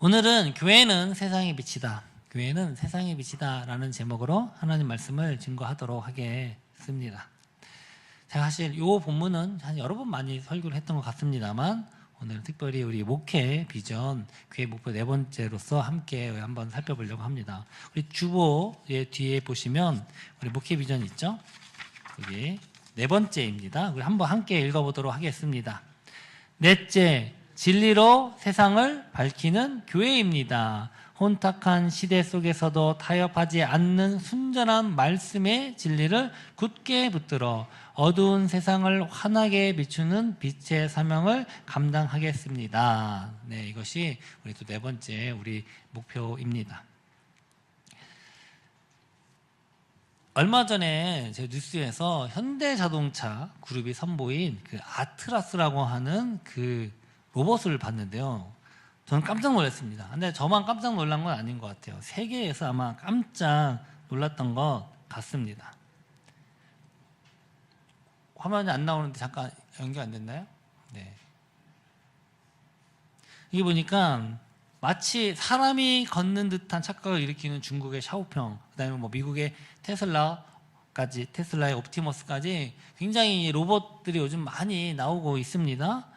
오늘은 교회는 세상의 빛이다. 교회는 세상의 빛이다 라는 제목으로 하나님 말씀을 증거하도록 하겠습니다. 제가 사실 이 본문은 한 여러 번 많이 설교를 했던 것 같습니다만 오늘은 특별히 우리 목회 비전, 교회 목표 네 번째로서 함께 한번 살펴보려고 합니다. 우리 주보의 뒤에 보시면 우리 목회 비전 있죠? 여기 네 번째입니다. 우리 한번 함께 읽어보도록 하겠습니다. 넷째, 진리로 세상을 밝히는 교회입니다. 혼탁한 시대 속에서도 타협하지 않는 순전한 말씀의 진리를 굳게 붙들어 어두운 세상을 환하게 비추는 빛의 사명을 감당하겠습니다. 네, 이것이 우리 또 네 번째 우리 목표입니다. 얼마 전에 제 뉴스에서 현대자동차 그룹이 선보인 그 아트라스라고 하는 그 로봇을 봤는데요. 저는 깜짝 놀랐습니다. 근데 저만 깜짝 놀란 건 아닌 것 같아요. 세계에서 아마 깜짝 놀랐던 것 같습니다. 화면이 안 나오는데 잠깐 연결 안 됐나요? 네. 이게 보니까 마치 사람이 걷는 듯한 착각을 일으키는 중국의 샤오평, 그다음에 뭐 미국의 테슬라의 옵티머스까지 굉장히 로봇들이 요즘 많이 나오고 있습니다.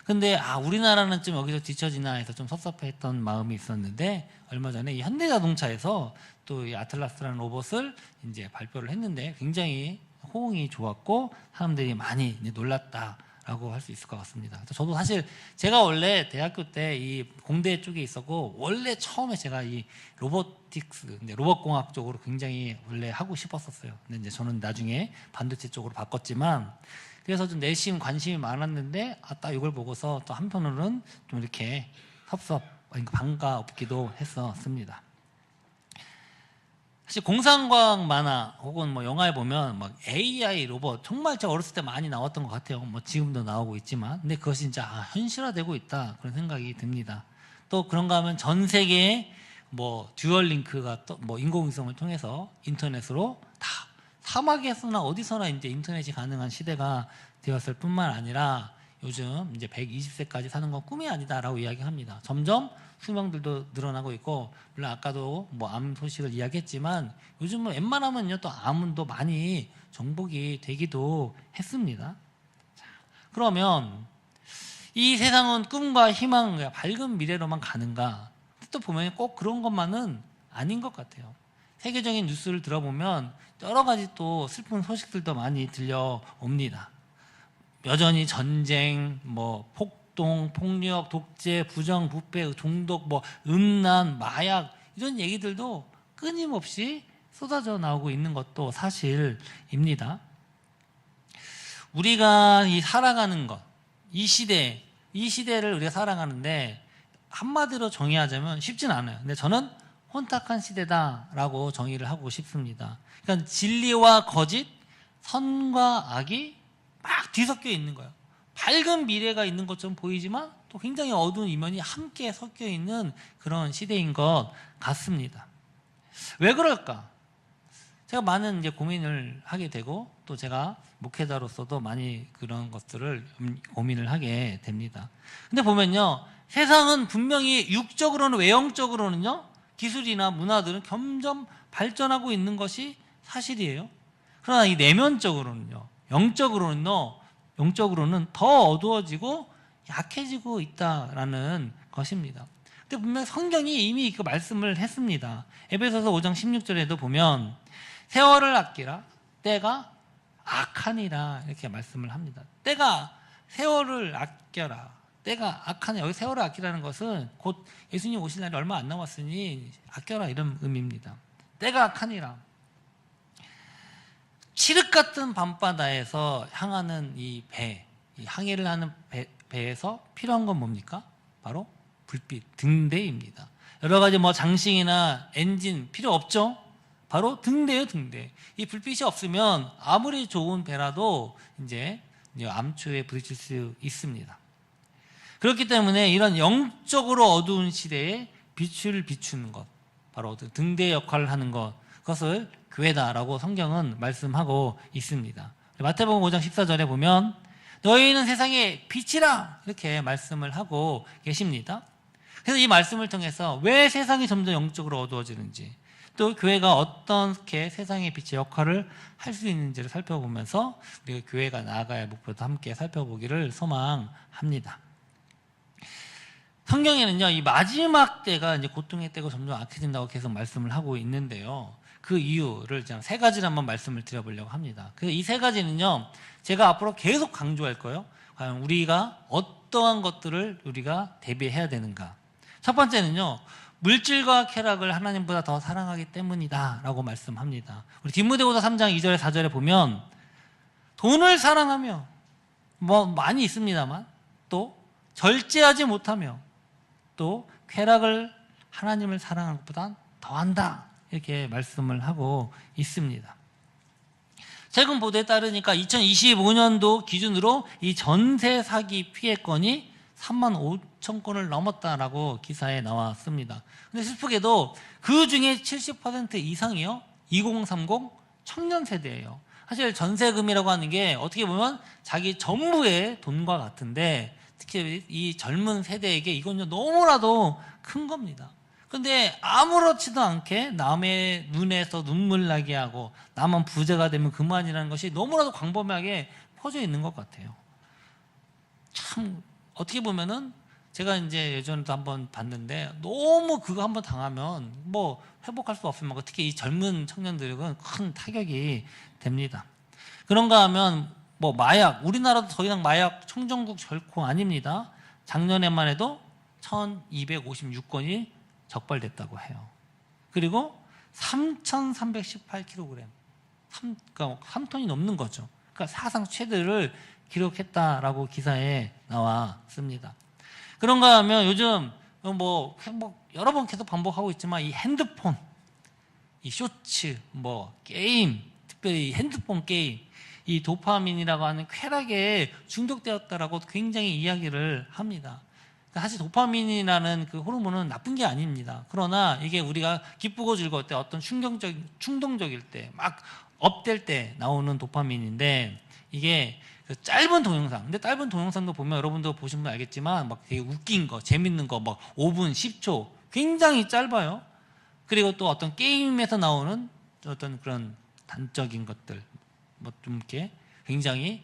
근데 우리나라는 좀 여기서 뒤처지나 해서 좀 섭섭했던 마음이 있었는데 얼마 전에 이 현대자동차에서 또 이 아틀라스라는 로봇을 이제 발표를 했는데 굉장히 호응이 좋았고 사람들이 많이 놀랐다라고 할 수 있을 것 같습니다. 저도 사실 제가 원래 대학교 때 이 공대 쪽에 있었고 원래 처음에 제가 이 로보틱스, 로봇공학 쪽으로 굉장히 원래 하고 싶었었어요. 근데 이제 저는 나중에 반도체 쪽으로 바꿨지만 그래서 좀 내심 관심이 많았는데 딱 이걸 보고서 또 한편으로는 좀 이렇게 반가웠기도 했었습니다. 사실 공상과학 만화 혹은 뭐 영화에 보면 막 AI 로봇 정말 제가 어렸을 때 많이 나왔던 것 같아요. 뭐 지금도 나오고 있지만 근데 그것이 진짜 현실화되고 있다 그런 생각이 듭니다. 또 그런가 하면 전 세계에 뭐 듀얼링크가 또 뭐 인공위성을 통해서 인터넷으로 다 사막에서나 어디서나 이제 인터넷이 가능한 시대가 되었을 뿐만 아니라 요즘 이제 120세까지 사는 건 꿈이 아니다라고 이야기합니다. 점점 수명들도 늘어나고 있고, 물론 아까도 뭐 암 소식을 이야기했지만 요즘은 웬만하면요 또 암도 많이 정복이 되기도 했습니다. 자, 그러면 이 세상은 꿈과 희망, 밝은 미래로만 가는가? 또 보면 꼭 그런 것만은 아닌 것 같아요. 세계적인 뉴스를 들어보면 여러 가지 또 슬픈 소식들도 많이 들려옵니다. 여전히 전쟁, 뭐 폭동, 폭력, 독재, 부정, 부패, 종독, 뭐 음란, 마약 이런 얘기들도 끊임없이 쏟아져 나오고 있는 것도 사실입니다. 우리가 살아가는 것, 이 시대를 우리가 살아가는데 한마디로 정의하자면 쉽진 않아요. 근데 저는 혼탁한 시대다라고 정의를 하고 싶습니다. 그러니까 진리와 거짓, 선과 악이 막 뒤섞여 있는 거예요. 밝은 미래가 있는 것처럼 보이지만 또 굉장히 어두운 이면이 함께 섞여 있는 그런 시대인 것 같습니다. 왜 그럴까? 제가 많은 이제 고민을 하게 되고 또 제가 목회자로서도 많이 그런 것들을 고민을 하게 됩니다. 근데 보면요, 세상은 분명히 육적으로는 외형적으로는요 기술이나 문화들은 점점 발전하고 있는 것이 사실이에요. 그러나 이 내면적으로는요, 영적으로는 더 어두워지고 약해지고 있다라는 것입니다. 근데 분명 성경이 이미 그 말씀을 했습니다. 에베소서 5장 16절에도 보면 세월을 아끼라 때가 악하니라 이렇게 말씀을 합니다. 세월을 아껴라. 때가 악하니, 여기 세월을 아끼라는 것은 곧 예수님 오실 날이 얼마 안 남았으니 아껴라 이런 의미입니다. 때가 악하니라. 칠흑 같은 밤바다에서 향하는 이 항해를 하는 배에서 필요한 건 뭡니까? 바로 불빛, 등대입니다. 여러 가지 뭐 장식이나 엔진 필요 없죠? 바로 등대예요, 등대. 이 불빛이 없으면 아무리 좋은 배라도 이제 암초에 부딪힐 수 있습니다. 그렇기 때문에 이런 영적으로 어두운 시대에 빛을 비추는 것, 바로 등대 역할을 하는 것, 그것을 교회다라고 성경은 말씀하고 있습니다. 마태복음 5장 14절에 보면 너희는 세상의 빛이라 이렇게 말씀을 하고 계십니다. 그래서 이 말씀을 통해서 왜 세상이 점점 영적으로 어두워지는지, 또 교회가 어떻게 세상의 빛의 역할을 할 수 있는지를 살펴보면서 우리가 교회가 나아가야 할 목표도 함께 살펴보기를 소망합니다. 성경에는요, 이 마지막 때가 이제 고통의 때가 점점 악해진다고 계속 말씀을 하고 있는데요. 그 이유를 세 가지를 한번 말씀을 드려보려고 합니다. 그래서 이 세 가지는요, 제가 앞으로 계속 강조할 거예요. 과연 우리가 어떠한 것들을 우리가 대비해야 되는가. 첫 번째는요, 물질과 쾌락을 하나님보다 더 사랑하기 때문이다 라고 말씀합니다. 우리 디모데후서 3장 2절에 4절에 보면 돈을 사랑하며 뭐 많이 있습니다만 또 절제하지 못하며 또 쾌락을 하나님을 사랑하는 것보다 더한다 이렇게 말씀을 하고 있습니다. 최근 보도에 따르니까 2025년도 기준으로 이 전세 사기 피해 건이 3만 5천 건을 넘었다라고 기사에 나왔습니다. 근데 슬프게도 그 중에 70% 이상이요 2030 청년 세대예요. 사실 전세금이라고 하는 게 어떻게 보면 자기 전부의 돈과 같은데 특히 이 젊은 세대에게 이건 너무나도 큰 겁니다. 근데 아무렇지도 않게 남의 눈에서 눈물 나게 하고 나만 부자가 되면 그만이라는 것이 너무나도 광범위하게 퍼져 있는 것 같아요. 참 어떻게 보면은 제가 이제 예전에도 한번 봤는데 너무 그거 한번 당하면 뭐 회복할 수 없으면 특히 이 젊은 청년들은 큰 타격이 됩니다. 그런가 하면 뭐 마약, 우리나라도 더 이상 마약 청정국 결코 아닙니다. 작년에만 해도 1256건이 적발됐다고 해요. 그리고 3318kg, 그러니까 3톤이 넘는 거죠. 그러니까 사상 최대를 기록했다라고 기사에 나왔습니다. 그런가 하면 요즘 뭐 여러 번 계속 반복하고 있지만 이 핸드폰, 이 쇼츠, 뭐 게임, 특별히 핸드폰 게임, 이 도파민이라고 하는 쾌락에 중독되었다라고 굉장히 이야기를 합니다. 사실 도파민이라는 그 호르몬은 나쁜 게 아닙니다. 그러나 이게 우리가 기쁘고 즐거울 때 어떤 충동적일 때 막 업될 때 나오는 도파민인데 이게 그 짧은 동영상, 근데 짧은 동영상도 보면 여러분도 보시면 알겠지만 막 되게 웃긴 거, 재밌는 거 막 5분, 10초 굉장히 짧아요. 그리고 또 어떤 게임에서 나오는 어떤 그런 단적인 것들, 뭐 좀 이렇게 굉장히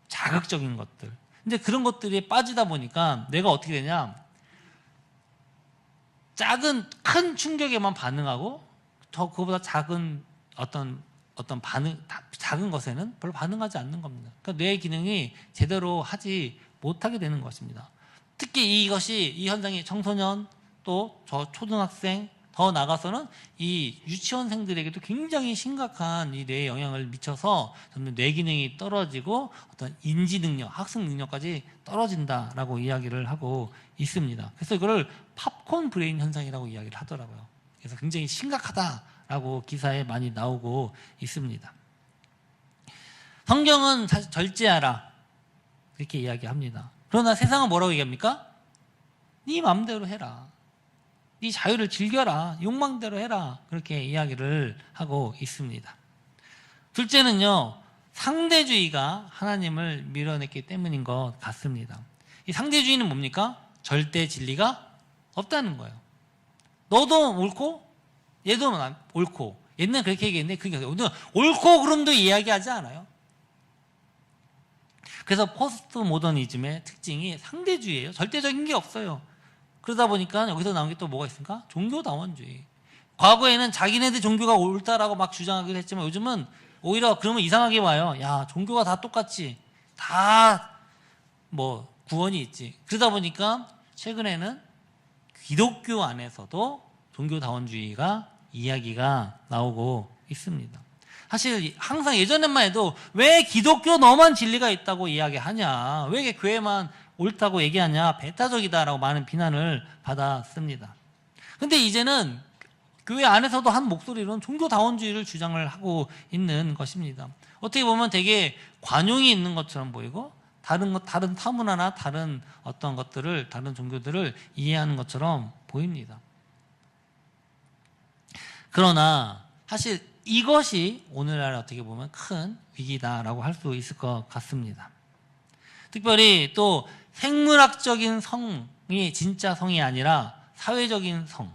자극적인 것들. 근데 그런 것들이 빠지다 보니까 내가 어떻게 되냐? 큰 충격에만 반응하고 더 그거보다 작은 어떤 작은 것에는 별로 반응하지 않는 겁니다. 그러니까 뇌의 기능이 제대로 하지 못하게 되는 것입니다. 특히 이 현상이 청소년 또 초등학생 더 나가서는 이 유치원생들에게도 굉장히 심각한 이 뇌에 영향을 미쳐서 점점 뇌 기능이 떨어지고 어떤 인지 능력, 학습 능력까지 떨어진다라고 이야기를 하고 있습니다. 그래서 이거를 팝콘 브레인 현상이라고 이야기를 하더라고요. 그래서 굉장히 심각하다라고 기사에 많이 나오고 있습니다. 성경은 사실 절제하라 이렇게 이야기합니다. 그러나 세상은 뭐라고 얘기합니까? 네 마음대로 해라. 네 자유를 즐겨라. 욕망대로 해라. 그렇게 이야기를 하고 있습니다. 둘째는요, 상대주의가 하나님을 밀어냈기 때문인 것 같습니다. 이 상대주의는 뭡니까? 절대 진리가 없다는 거예요. 너도 옳고 얘도 옳고. 옛날에 그렇게 얘기했는데 그게 오늘 옳고 그름도 이야기하지 않아요. 그래서 포스트 모더니즘의 특징이 상대주의예요. 절대적인 게 없어요. 그러다 보니까 여기서 나온 게 또 뭐가 있습니까? 종교다원주의. 과거에는 자기네들 종교가 옳다라고 막 주장하기도 했지만 요즘은 오히려 그러면 이상하게 봐요. 야, 종교가 다 똑같지. 다 뭐 구원이 있지. 그러다 보니까 최근에는 기독교 안에서도 종교다원주의가 이야기가 나오고 있습니다. 사실 항상 예전에만 해도 왜 기독교 너만 진리가 있다고 이야기하냐, 왜 교회만 옳다고 얘기하냐, 배타적이다라고 많은 비난을 받았습니다. 근데 이제는 교회 안에서도 한 목소리로는 종교다원주의를 주장을 하고 있는 것입니다. 어떻게 보면 되게 관용이 있는 것처럼 보이고 다른 타문화나 다른 어떤 것들을, 다른 종교들을 이해하는 것처럼 보입니다. 그러나 사실 이것이 오늘날 어떻게 보면 큰 위기다라고 할 수 있을 것 같습니다. 특별히 또 생물학적인 성에 성이 진짜 성이 아니라 사회적인 성,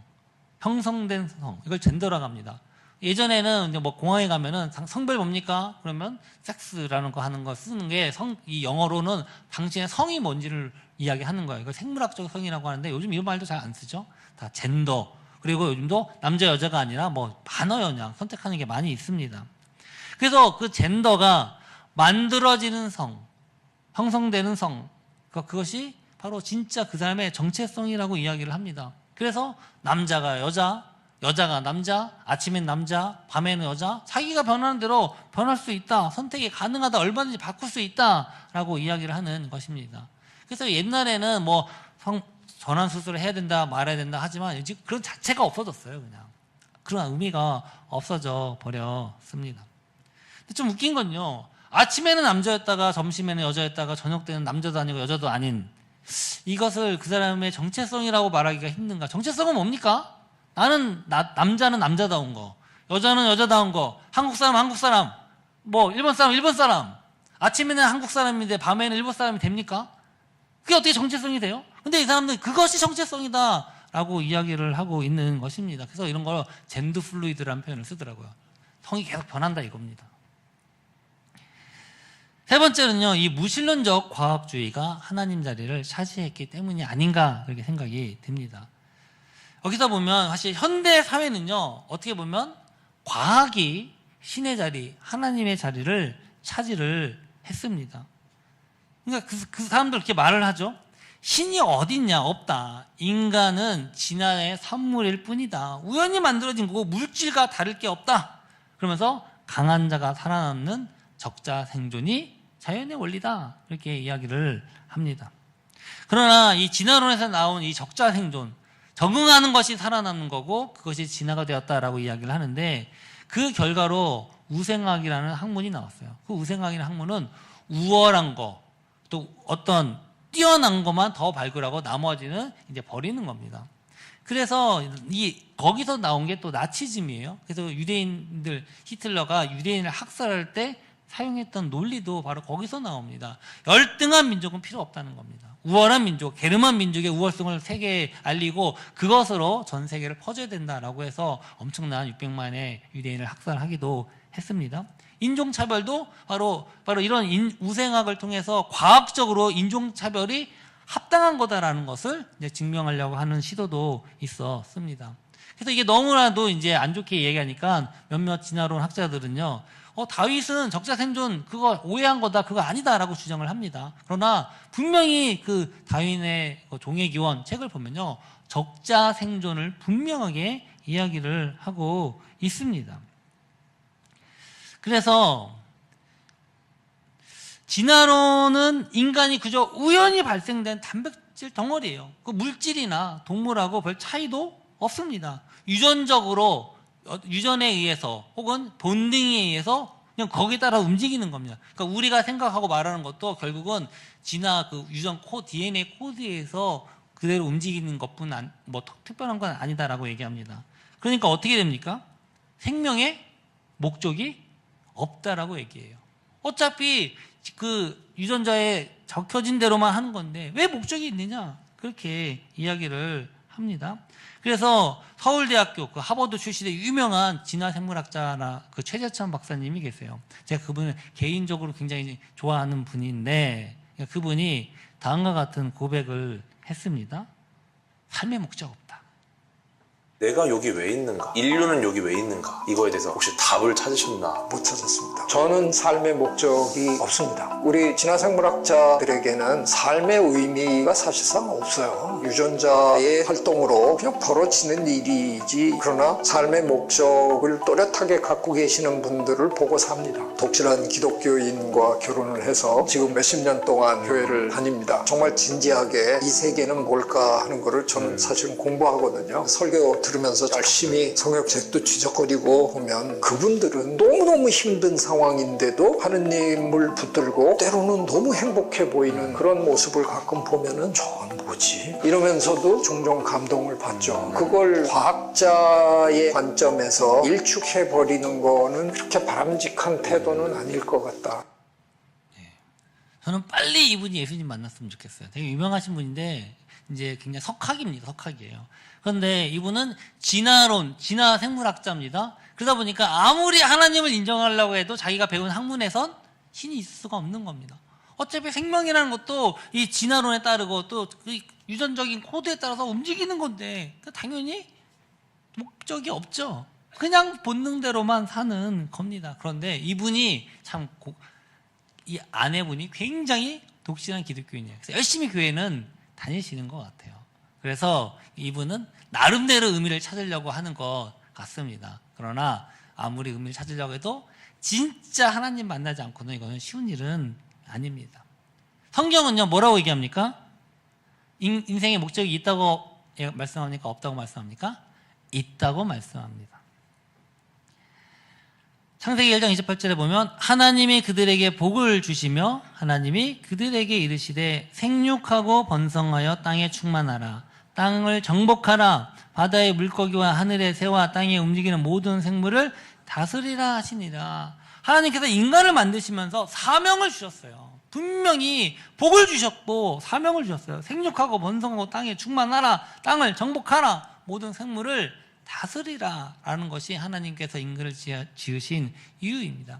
형성된 성, 이걸 젠더라고 합니다. 예전에는 이제 뭐 공항에 가면은 성별 뭡니까? 그러면 섹스라는 거 하는 거 쓰는 게 이 영어로는 당신의 성이 뭔지를 이야기하는 거예요. 이걸 생물학적 성이라고 하는데 요즘 이런 말도 잘 안 쓰죠. 다 젠더. 그리고 요즘도 남자 여자가 아니라 뭐 반어 연양 선택하는 게 많이 있습니다. 그래서 그 젠더가 만들어지는 성, 형성되는 성, 그것이 바로 진짜 그 사람의 정체성이라고 이야기를 합니다. 그래서 남자가 여자, 여자가 남자, 아침엔 남자, 밤에는 여자, 자기가 변하는 대로 변할 수 있다, 선택이 가능하다, 얼마든지 바꿀 수 있다라고 이야기를 하는 것입니다. 그래서 옛날에는 뭐 전환 수술을 해야 된다, 말아야 된다 하지만 이제 그런 자체가 없어졌어요. 그냥 그런 의미가 없어져 버렸습니다. 근데 좀 웃긴 건요, 아침에는 남자였다가 점심에는 여자였다가 저녁 때는 남자도 아니고 여자도 아닌 이것을 그 사람의 정체성이라고 말하기가 힘든가? 정체성은 뭡니까? 남자는 남자다운 거, 여자는 여자다운 거, 한국 사람 한국 사람, 뭐 일본 사람 일본 사람. 아침에는 한국 사람인데 밤에는 일본 사람이 됩니까? 그게 어떻게 정체성이 돼요? 근데 이 사람들은 그것이 정체성이다 라고 이야기를 하고 있는 것입니다. 그래서 이런 걸 젠더 플루이드라는 표현을 쓰더라고요. 성이 계속 변한다 이겁니다. 세 번째는요, 이 무신론적 과학주의가 하나님 자리를 차지했기 때문이 아닌가 그렇게 생각이 듭니다. 여기서 보면 사실 현대 사회는요, 어떻게 보면 과학이 신의 자리, 하나님의 자리를 차지를 했습니다. 그러니까 그 사람들 이렇게 말을 하죠. 신이 어딨냐? 없다. 인간은 진화의 산물일 뿐이다. 우연히 만들어진 거고 물질과 다를 게 없다. 그러면서 강한 자가 살아남는 적자 생존이 자연의 원리다. 이렇게 이야기를 합니다. 그러나 이 진화론에서 나온 이 적자 생존, 적응하는 것이 살아남는 거고 그것이 진화가 되었다라고 이야기를 하는데, 그 결과로 우생학이라는 학문이 나왔어요. 그 우생학이라는 학문은 우월한 거, 또 어떤 뛰어난 것만 더 발굴하고 나머지는 이제 버리는 겁니다. 그래서 거기서 나온 게 또 나치즘이에요. 그래서 유대인들, 히틀러가 유대인을 학살할 때 사용했던 논리도 바로 거기서 나옵니다. 열등한 민족은 필요 없다는 겁니다. 우월한 민족, 게르만 민족의 우월성을 세계에 알리고 그것으로 전 세계를 퍼줘야 된다라고 해서 엄청난 600만의 유대인을 학살하기도 했습니다. 인종차별도 바로 이런 우생학을 통해서 과학적으로 인종차별이 합당한 거다라는 것을 이제 증명하려고 하는 시도도 있었습니다. 그래서 이게 너무나도 이제 안 좋게 얘기하니까 몇몇 진화론 학자들은요, 다윗은 적자 생존 그거 오해한 거다, 그거 아니다라고 주장을 합니다. 그러나 분명히 그 다윗의 종의 기원 책을 보면요, 적자 생존을 분명하게 이야기를 하고 있습니다. 그래서 진화론은 인간이 그저 우연히 발생된 단백질 덩어리예요. 그 물질이나 동물하고 별 차이도 없습니다. 유전에 의해서 혹은 본능에 의해서 그냥 거기에 따라 움직이는 겁니다. 그러니까 우리가 생각하고 말하는 것도 결국은 그 유전 DNA 코드에서 그대로 움직이는 것뿐 뭐 특별한 건 아니다라고 얘기합니다. 그러니까 어떻게 됩니까? 생명의 목적이 없다라고 얘기해요. 어차피 그 유전자에 적혀진 대로만 하는 건데 왜 목적이 있느냐? 그렇게 이야기를 합니다. 그래서 서울대학교 그 하버드 출신의 유명한 진화생물학자나 그 최재천 박사님이 계세요. 제가 그분을 개인적으로 굉장히 좋아하는 분인데, 그분이 다음과 같은 고백을 했습니다. 삶의 목적 없다. 내가 여기 왜 있는가? 인류는 여기 왜 있는가? 이거에 대해서 혹시 답을 찾으셨나? 못 찾았습니다. 저는 삶의 목적이 없습니다. 우리 진화생물학자들에게는 삶의 의미가 사실상 없어요. 유전자의 활동으로 그냥 벌어지는 일이지, 그러나 삶의 목적을 또렷하게 갖고 계시는 분들을 보고 삽니다. 독실한 기독교인과 결혼을 해서 지금 몇십 년 동안 교회를 다닙니다. 정말 진지하게 이 세계는 뭘까 하는 거를 저는 사실은 공부하거든요. 설교 들으면서 열심히 성역책도 뒤적거리고 보면 그분들은 너무너무 힘든 상황인데도 하느님을 붙들고 때로는 너무 행복해 보이는 그런 모습을 가끔 보면은 저건 뭐지? 이러면서도 종종 감동을 받죠. 그걸 과학자의 관점에서 일축해버리는 거는 그렇게 바람직한 태도는 아닐 것 같다. 저는 빨리 이분이 예수님 만났으면 좋겠어요. 되게 유명하신 분인데 이제 굉장히 석학입니다. 석학이에요. 그런데 이분은 진화 생물학자입니다. 그러다 보니까 아무리 하나님을 인정하려고 해도 자기가 배운 학문에선 신이 있을 수가 없는 겁니다. 어차피 생명이라는 것도 이 진화론에 따르고 또 그 유전적인 코드에 따라서 움직이는 건데 당연히 목적이 없죠. 그냥 본능대로만 사는 겁니다. 그런데 이분이 참 이 아내분이 굉장히 독실한 기독교인이에요. 그래서 열심히 교회는 다니시는 것 같아요. 그래서 이분은 나름대로 의미를 찾으려고 하는 것 같습니다. 그러나 아무리 의미를 찾으려고 해도 진짜 하나님 만나지 않고는 이거는 쉬운 일은 아닙니다. 성경은요 뭐라고 얘기합니까? 인생의 목적이 있다고 말씀합니까? 없다고 말씀합니까? 있다고 말씀합니다. 창세기 1장 28절에 보면 하나님이 그들에게 복을 주시며 하나님이 그들에게 이르시되 생육하고 번성하여 땅에 충만하라 땅을 정복하라 바다의 물고기와 하늘의 새와 땅에 움직이는 모든 생물을 다스리라 하시니라. 하나님께서 인간을 만드시면서 사명을 주셨어요. 분명히 복을 주셨고 사명을 주셨어요. 생육하고 번성하고 땅에 충만하라 땅을 정복하라 모든 생물을 다스리라 라는 것이 하나님께서 인간을 지으신 이유입니다.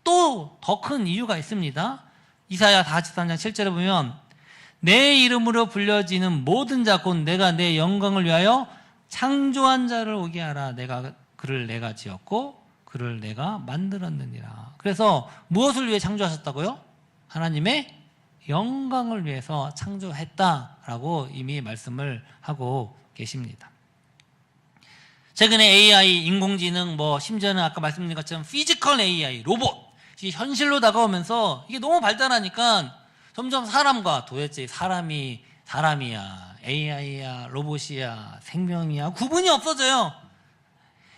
또 더 큰 이유가 있습니다. 이사야 43장 7절에 보면 내 이름으로 불려지는 모든 자 곧 내가 내 영광을 위하여 창조한 자를 오게 하라. 그를 내가 지었고 그를 내가 만들었느니라. 그래서 무엇을 위해 창조하셨다고요? 하나님의 영광을 위해서 창조했다라고 이미 말씀을 하고 계십니다. 최근에 AI, 인공지능, 심지어는 아까 말씀드린 것처럼 피지컬 AI, 로봇, 현실로 다가오면서 이게 너무 발달하니까 점점 사람과 도대체 사람이 사람이야, AI야, 로봇이야, 생명이야 구분이 없어져요.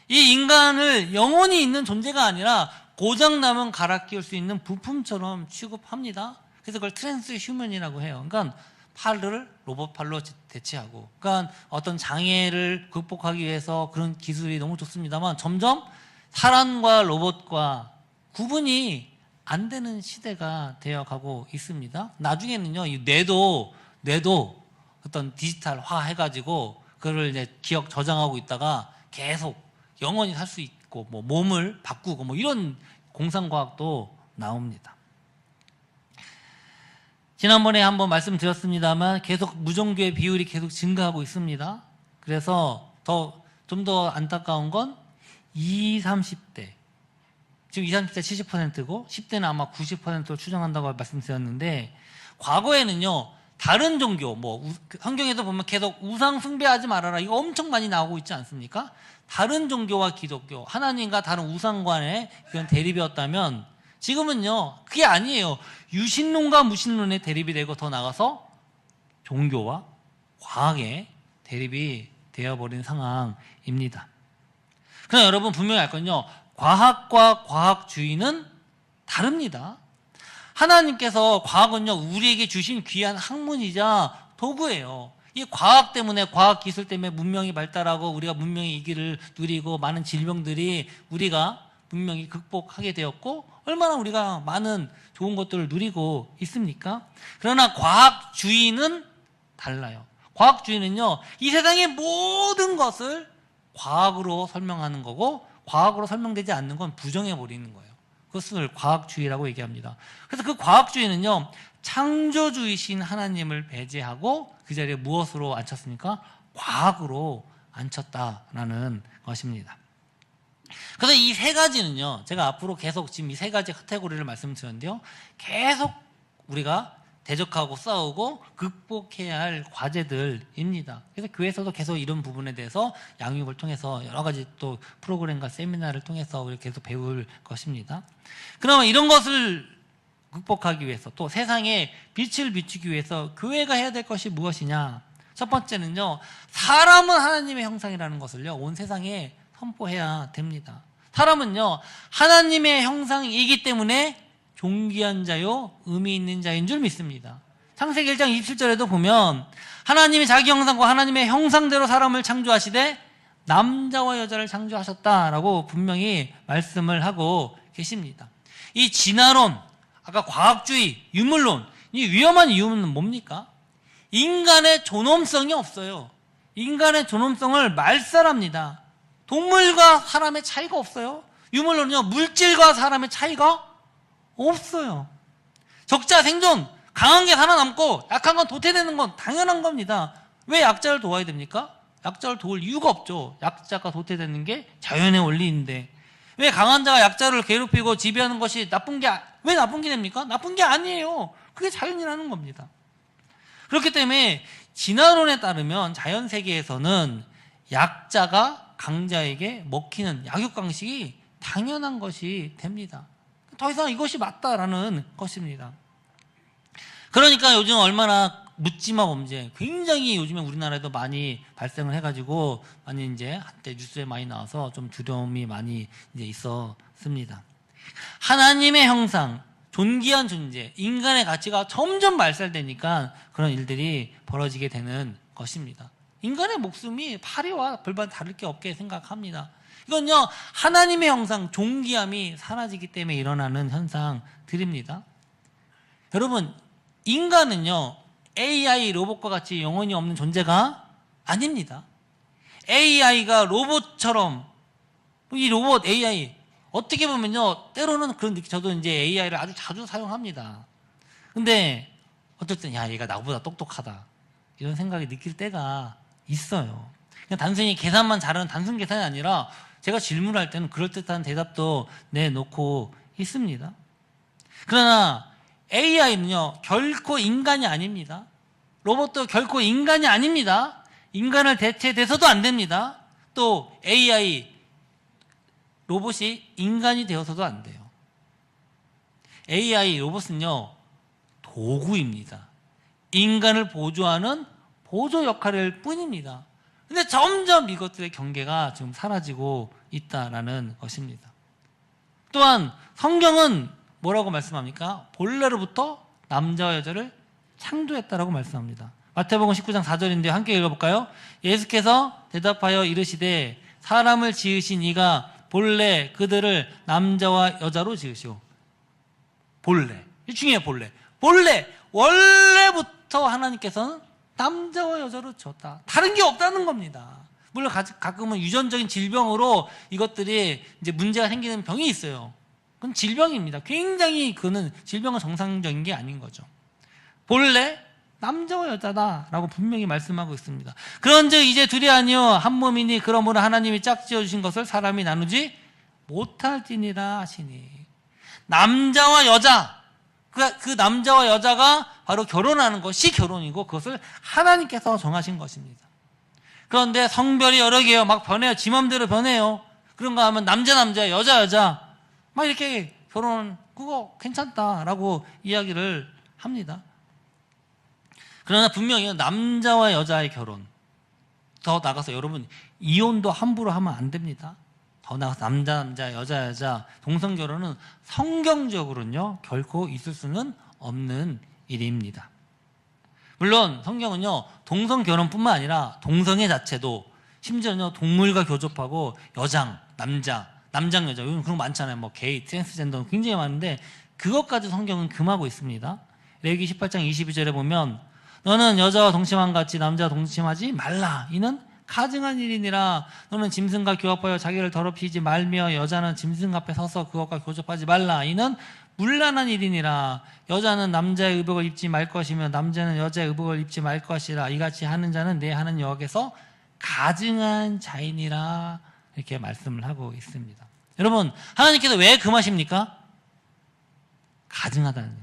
이 인간을 영혼이 있는 존재가 아니라 고장나면 갈아 끼울 수 있는 부품처럼 취급합니다. 그래서 그걸 트랜스 휴먼이라고 해요. 그러니까 팔을 로봇 팔로 대체하고, 그러니까 어떤 장애를 극복하기 위해서 그런 기술이 너무 좋습니다만 점점 사람과 로봇과 구분이 안 되는 시대가 되어가고 있습니다. 나중에는요, 이 뇌도 어떤 디지털화 해가지고 그걸 이제 기억 저장하고 있다가 계속 영원히 살 수 있고, 몸을 바꾸고 이런 공상과학도 나옵니다. 지난번에 한번 말씀드렸습니다만 계속 무종교의 비율이 계속 증가하고 있습니다. 그래서 좀 더 안타까운 건 20, 30대. 지금 20, 30대 70%고 10대는 아마 90%로 추정한다고 말씀드렸는데, 과거에는요 다른 종교, 성경에도 보면 계속 우상 숭배하지 말아라 이거 엄청 많이 나오고 있지 않습니까? 다른 종교와 기독교, 하나님과 다른 우상관의 그런 대립이었다면 지금은요 그게 아니에요. 유신론과 무신론의 대립이 되고 더 나가서 종교와 과학의 대립이 되어버린 상황입니다. 그러나 여러분 분명히 알 건요, 과학과 과학주의는 다릅니다. 하나님께서 과학은요 우리에게 주신 귀한 학문이자 도구예요. 이 과학 때문에, 과학 기술 때문에 문명이 발달하고 우리가 문명의 이기를 누리고 많은 질병들이 우리가 분명히 극복하게 되었고, 얼마나 우리가 많은 좋은 것들을 누리고 있습니까? 그러나 과학주의는 달라요. 과학주의는요 이 세상의 모든 것을 과학으로 설명하는 거고, 과학으로 설명되지 않는 건 부정해버리는 거예요. 그것을 과학주의라고 얘기합니다. 그래서 그 과학주의는요 창조주이신 하나님을 배제하고 그 자리에 무엇으로 앉혔습니까? 과학으로 앉혔다라는 것입니다. 그래서 이 세 가지는요 제가 앞으로 계속 지금 이 세 가지 카테고리를 말씀드렸는데요, 계속 우리가 대적하고 싸우고 극복해야 할 과제들입니다. 그래서 교회에서도 계속 이런 부분에 대해서 양육을 통해서 여러 가지 또 프로그램과 세미나를 통해서 우리 계속 배울 것입니다. 그러면 이런 것을 극복하기 위해서, 또 세상에 빛을 비추기 위해서 교회가 해야 될 것이 무엇이냐? 첫 번째는요, 사람은 하나님의 형상이라는 것을요 온 세상에 선포해야 됩니다. 사람은요 하나님의 형상이기 때문에 존귀한 자요 의미 있는 자인 줄 믿습니다. 창세기 1장 27절에도 보면 하나님이 자기 형상과 하나님의 형상대로 사람을 창조하시되 남자와 여자를 창조하셨다라고 분명히 말씀을 하고 계십니다. 이 진화론, 아까 과학주의, 유물론, 이 위험한 이유는 뭡니까? 인간의 존엄성이 없어요. 인간의 존엄성을 말살합니다. 동물과 사람의 차이가 없어요. 유물론은요, 물질과 사람의 차이가 없어요. 적자 생존, 강한 게 살아남고 약한 건 도태되는 건 당연한 겁니다. 왜 약자를 도와야 됩니까? 약자를 도울 이유가 없죠. 약자가 도태되는 게 자연의 원리인데 왜 강한 자가 약자를 괴롭히고 지배하는 것이 왜 나쁜 게 됩니까? 나쁜 게 아니에요. 그게 자연이라는 겁니다. 그렇기 때문에 진화론에 따르면 자연 세계에서는 약자가 강자에게 먹히는 약육강식이 당연한 것이 됩니다. 더 이상 이것이 맞다라는 것입니다. 그러니까 요즘 얼마나 묻지마 범죄 굉장히 요즘에 우리나라에도 많이 발생을 해가지고 많이 이제 한때 뉴스에 많이 나와서 좀 두려움이 많이 이제 있었습니다. 하나님의 형상, 존귀한 존재, 인간의 가치가 점점 말살되니까 그런 일들이 벌어지게 되는 것입니다. 인간의 목숨이 파리와 별반 다를 게 없게 생각합니다. 이건요, 하나님의 형상, 존귀함이 사라지기 때문에 일어나는 현상들입니다. 여러분, 인간은요, AI 로봇과 같이 영혼이 없는 존재가 아닙니다. AI가 로봇처럼, 이 로봇 AI, 어떻게 보면요, 때로는 그런 느낌, 저도 이제 AI를 아주 자주 사용합니다. 근데 어떨 땐, 야, 얘가 나보다 똑똑하다. 이런 생각이 느낄 때가 있어요. 그냥 단순히 계산만 잘하는 단순 계산이 아니라 제가 질문할 때는 그럴듯한 대답도 내놓고 있습니다. 그러나 AI는요, 결코 인간이 아닙니다. 로봇도 결코 인간이 아닙니다. 인간을 대체돼서도 안 됩니다. 또 AI, 로봇이 인간이 되어서도 안 돼요. AI, 로봇은요, 도구입니다. 인간을 보조하는 보조 역할일 뿐입니다. 근데 점점 이것들의 경계가 지금 사라지고 있다라는 것입니다. 또한 성경은 뭐라고 말씀합니까? 본래로부터 남자와 여자를 창조했다라고 말씀합니다. 마태복음 19장 4절인데 함께 읽어볼까요? 예수께서 대답하여 이르시되 사람을 지으신 이가 본래 그들을 남자와 여자로 지으시오. 본래. 이 중요해요. 본래. 원래부터 하나님께서는 남자와 여자로 지었다. 다른 게 없다는 겁니다. 물론 가끔은 유전적인 질병으로 이것들이 이제 문제가 생기는 병이 있어요. 그건 질병입니다. 굉장히 그는 질병은 정상적인 게 아닌 거죠. 본래 남자와 여자다라고 분명히 말씀하고 있습니다. 그런즉 이제 둘이 아니요 한 몸이니 그러므로 하나님이 짝지어 주신 것을 사람이 나누지 못할지니라 하시니. 남자와 여자, 그 남자와 여자가 바로 결혼하는 것이 결혼이고 그것을 하나님께서 정하신 것입니다. 그런데 성별이 여러 개요. 막 변해요. 지 맘대로 변해요. 그런가 하면 남자 여자 막 이렇게 결혼 그거 괜찮다라고 이야기를 합니다. 그러나 분명히 남자와 여자의 결혼, 더 나가서 여러분 이혼도 함부로 하면 안 됩니다. 더 나가서 남자 여자 동성결혼은 성경적으로는요 결코 있을 수는 없는 일입니다. 물론 성경은요 동성결혼뿐만 아니라 동성애 자체도 심지어는 동물과 교접하고 여장 여자 요즘 그런 거 많잖아요. 뭐 게이, 트랜스젠더 굉장히 많은데 그것까지 성경은 금하고 있습니다. 레위기 18장 22절에 보면 너는 여자와 동침한 같이 남자와 동침하지 말라. 이는 가증한 일이니라. 너는 짐승과 교합하여 자기를 더럽히지 말며 여자는 짐승 앞에 서서 그것과 교접하지 말라. 이는 문란한 일이니라. 여자는 남자의 의복을 입지 말 것이며 남자는 여자의 의복을 입지 말 것이라. 이같이 하는 자는 내 하는 여호와께서 가증한 자이니라. 이렇게 말씀을 하고 있습니다. 여러분 하나님께서 왜 금하십니까? 가증하다는 거예요.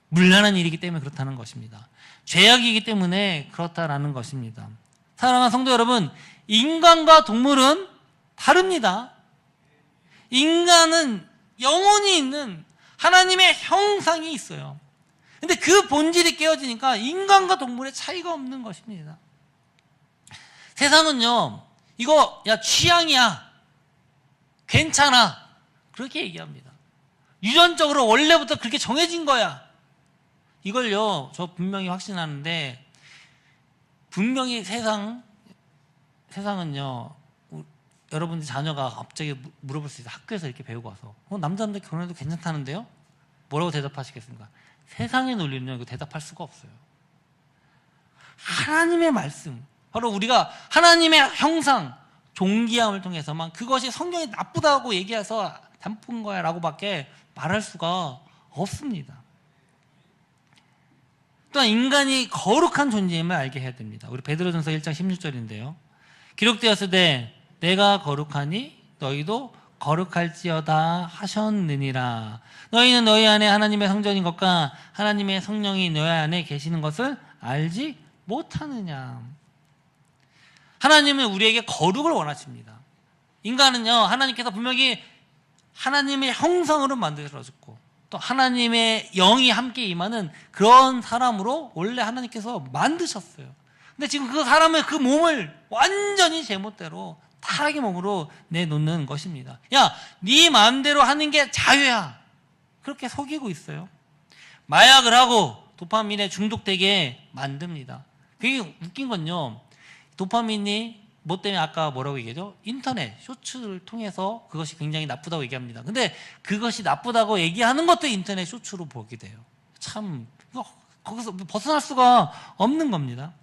문란한 일이기 때문에 그렇다는 것입니다. 죄악이기 때문에 그렇다라는 것입니다. 사랑하는 성도 여러분, 인간과 동물은 다릅니다. 인간은 영혼이 있는 하나님의 형상이 있어요. 근데 그 본질이 깨어지니까 인간과 동물의 차이가 없는 것입니다. 세상은요, 이거 야 취향이야, 괜찮아, 그렇게 얘기합니다. 유전적으로 원래부터 그렇게 정해진 거야. 이걸요, 저 분명히 확신하는데, 분명히 세상은요, 여러분들 자녀가 갑자기 물어볼 수 있어요. 학교에서 이렇게 배우고 와서. 남자인데 결혼해도 괜찮다는데요? 뭐라고 대답하시겠습니까? 세상의 논리는요, 이거 대답할 수가 없어요. 하나님의 말씀, 바로 우리가 하나님의 형상, 존귀함을 통해서만 그것이 성경이 나쁘다고 얘기해서 나쁜 거야 라고밖에 말할 수가 없습니다. 또한 인간이 거룩한 존재임을 알게 해야 됩니다. 우리 베드로전서 1장 16절인데요. 기록되었으되 내가 거룩하니 너희도 거룩할지어다 하셨느니라. 너희는 너희 안에 하나님의 성전인 것과 하나님의 성령이 너희 안에 계시는 것을 알지 못하느냐. 하나님은 우리에게 거룩을 원하십니다. 인간은요, 하나님께서 분명히 하나님의 형상으로 만들어졌고 또 하나님의 영이 함께 임하는 그런 사람으로 원래 하나님께서 만드셨어요. 근데 지금 그 사람의 그 몸을 완전히 제멋대로 타락의 몸으로 내놓는 것입니다. 야, 네 마음대로 하는 게 자유야. 그렇게 속이고 있어요. 마약을 하고 도파민에 중독되게 만듭니다. 그게 웃긴 건요, 도파민이 뭐 때문에 아까 뭐라고 얘기하죠? 인터넷, 쇼츠를 통해서 그것이 굉장히 나쁘다고 얘기합니다. 근데 그것이 나쁘다고 얘기하는 것도 인터넷 쇼츠로 보게 돼요. 참 거기서 벗어날 수가 없는 겁니다.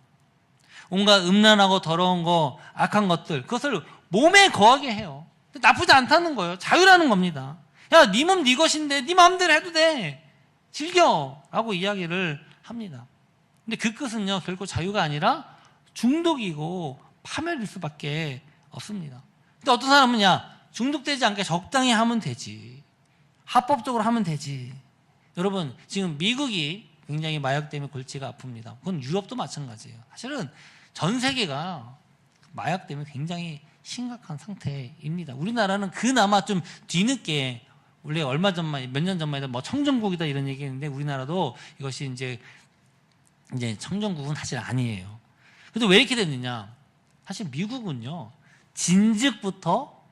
온갖 음란하고 더러운 거, 악한 것들, 그것을 몸에 거하게 해요. 나쁘지 않다는 거예요. 자유라는 겁니다. 야, 네 몸 네 것인데 네 마음대로 해도 돼. 즐겨 라고 이야기를 합니다. 근데 그 끝은요, 결코 자유가 아니라 중독이고 파멸일 수밖에 없습니다. 근데 어떤 사람은 야, 중독되지 않게 적당히 하면 되지, 합법적으로 하면 되지. 여러분, 지금 미국이 굉장히 마약 때문에 골치가 아픕니다. 그건 유럽도 마찬가지예요. 사실은 전 세계가 마약 때문에 굉장히 심각한 상태입니다. 우리나라는 그나마 좀 뒤늦게, 원래 얼마 전만, 몇 년 전만 해도 뭐 청정국이다 이런 얘기했는데 우리나라도 이것이 이제 청정국은 사실 아니에요. 그래도 왜 이렇게 됐느냐? 사실 미국은요, 진즉부터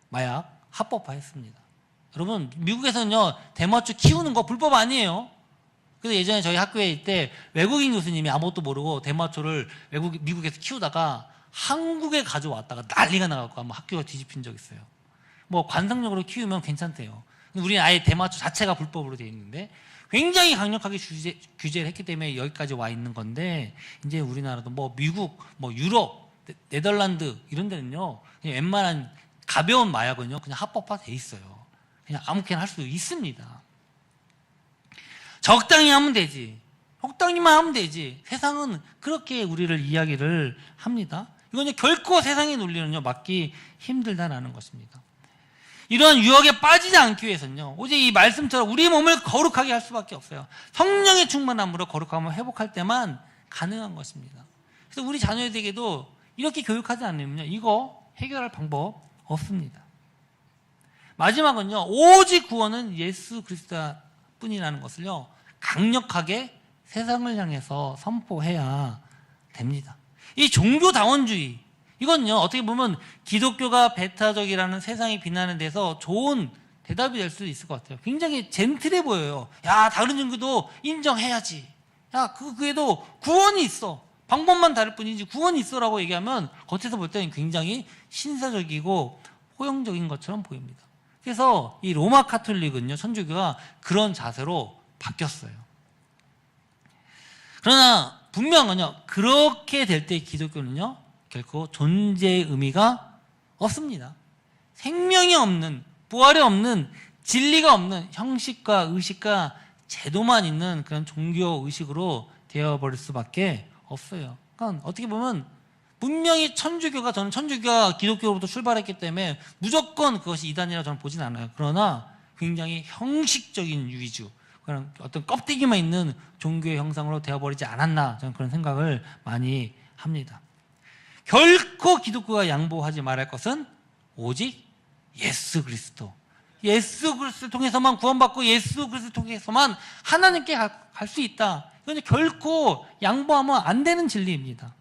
마약 합법화했습니다. 여러분, 미국에서는요, 대마초 키우는 거 불법 아니에요. 그래서 예전에 저희 학교에 있을 때 외국인 교수님이 아무것도 모르고 대마초를 미국에서 키우다가 한국에 가져왔다가 난리가 나갖고 아마 학교가 뒤집힌 적 있어요. 뭐 관상용으로 키우면 괜찮대요. 우리는 아예 대마초 자체가 불법으로 되어 있는데 굉장히 강력하게 규제를 했기 때문에 여기까지 와 있는 건데, 이제 우리나라도 뭐 미국, 뭐 유럽, 네덜란드 이런 데는요, 그냥 웬만한 가벼운 마약은요 그냥 합법화돼 있어요. 그냥 아무렇게나 할 수 있습니다. 적당히 하면 되지, 적당히만 하면 되지. 세상은 그렇게 우리를 이야기를 합니다. 이건 결코 세상의 논리는요 막기 힘들다라는 것입니다. 이러한 유혹에 빠지지 않기 위해서는요, 오직 이 말씀처럼 우리 몸을 거룩하게 할 수밖에 없어요. 성령의 충만함으로 거룩함을 회복할 때만 가능한 것입니다. 그래서 우리 자녀에게도 이렇게 교육하지 않으면요, 이거 해결할 방법 없습니다. 마지막은요, 오직 구원은 예수 그리스도 뿐이라는 것을요 강력하게 세상을 향해서 선포해야 됩니다. 이 종교다원주의, 이건요 어떻게 보면 기독교가 배타적이라는 세상이 비난에 대해서 좋은 대답이 될 수도 있을 것 같아요. 굉장히 젠틀해 보여요. 야, 다른 종교도 인정해야지. 야, 그에도 구원이 있어. 방법만 다를 뿐이지 구원이 있어라고 얘기하면 겉에서 볼 때는 굉장히 신사적이고 포용적인 것처럼 보입니다. 그래서 이 로마 카톨릭은요, 천주교가 그런 자세로 바뀌었어요. 그러나 분명한요, 그렇게 될 때 기독교는요 결코 존재의 의미가 없습니다. 생명이 없는, 부활이 없는, 진리가 없는 형식과 의식과 제도만 있는 그런 종교 의식으로 되어버릴 수밖에 없어요. 그러니까 어떻게 보면 분명히 저는 천주교가 기독교로부터 출발했기 때문에 무조건 그것이 이단이라고 저는 보진 않아요. 그러나 굉장히 형식적인 위주, 그런 어떤 껍데기만 있는 종교의 형상으로 되어버리지 않았나, 저는 그런 생각을 많이 합니다. 결코 기독교가 양보하지 말할 것은 오직 예수 그리스도. 예수 그리스도를 통해서만 구원받고 예수 그리스도를 통해서만 하나님께 갈 수 있다. 이건 결코 양보하면 안 되는 진리입니다.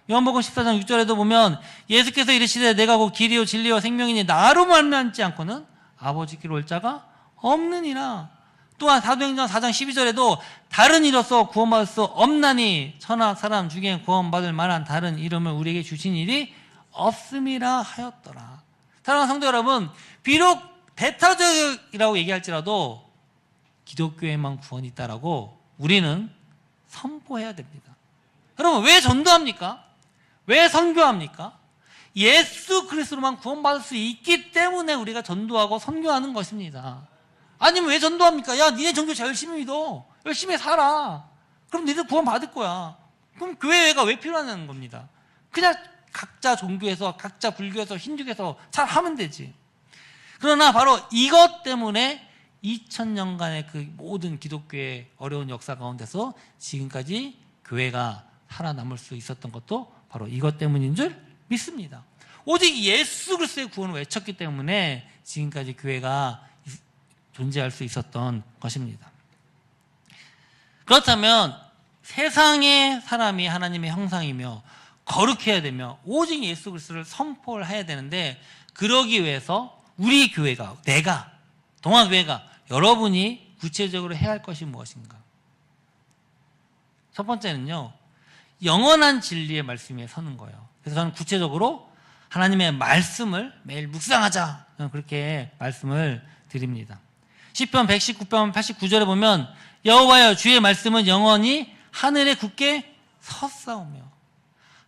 요한복음 14장 6절에도 보면 예수께서 이르시되 내가 곧 길이요 진리요 생명이니 나로 말미암지 않고는 아버지께로 올 자가 없느니라. 또한 사도행전 4장 12절에도 다른 이로서 구원받을 수 없나니 천하 사람 중에 구원받을 만한 다른 이름을 우리에게 주신 일이 없음이라 하였더라. 사랑하는 성도 여러분, 비록 배타적이라고 얘기할지라도 기독교에만 구원이 있다라고 우리는 선포해야 됩니다. 여러분 왜 전도합니까? 왜 선교합니까? 예수 그리스도로만 구원받을 수 있기 때문에 우리가 전도하고 선교하는 것입니다. 아니면 왜 전도합니까? 야, 니네 종교 제일 열심히 믿어. 열심히 살아. 그럼 니들 구원받을 거야. 그럼 교회가 왜 필요하냐는 겁니다. 그냥 각자 종교에서, 각자 불교에서, 힌두교에서 잘 하면 되지. 그러나 바로 이것 때문에 2000년간의 그 모든 기독교의 어려운 역사 가운데서 지금까지 교회가 살아남을 수 있었던 것도 바로 이것 때문인 줄 믿습니다. 오직 예수 그리스도의 구원을 외쳤기 때문에 지금까지 교회가 존재할 수 있었던 것입니다. 그렇다면 세상의 사람이 하나님의 형상이며 거룩해야 되며 오직 예수 그리스도를 선포를 해야 되는데, 그러기 위해서 우리 교회가, 내가, 동아교회가, 여러분이 구체적으로 해야 할 것이 무엇인가? 첫 번째는요, 영원한 진리의 말씀에 서는 거예요. 그래서 저는 구체적으로 하나님의 말씀을 매일 묵상하자, 그렇게 말씀을 드립니다. 시편 119편 89절에 보면 여호와여 주의 말씀은 영원히 하늘에 굳게 섰사오며,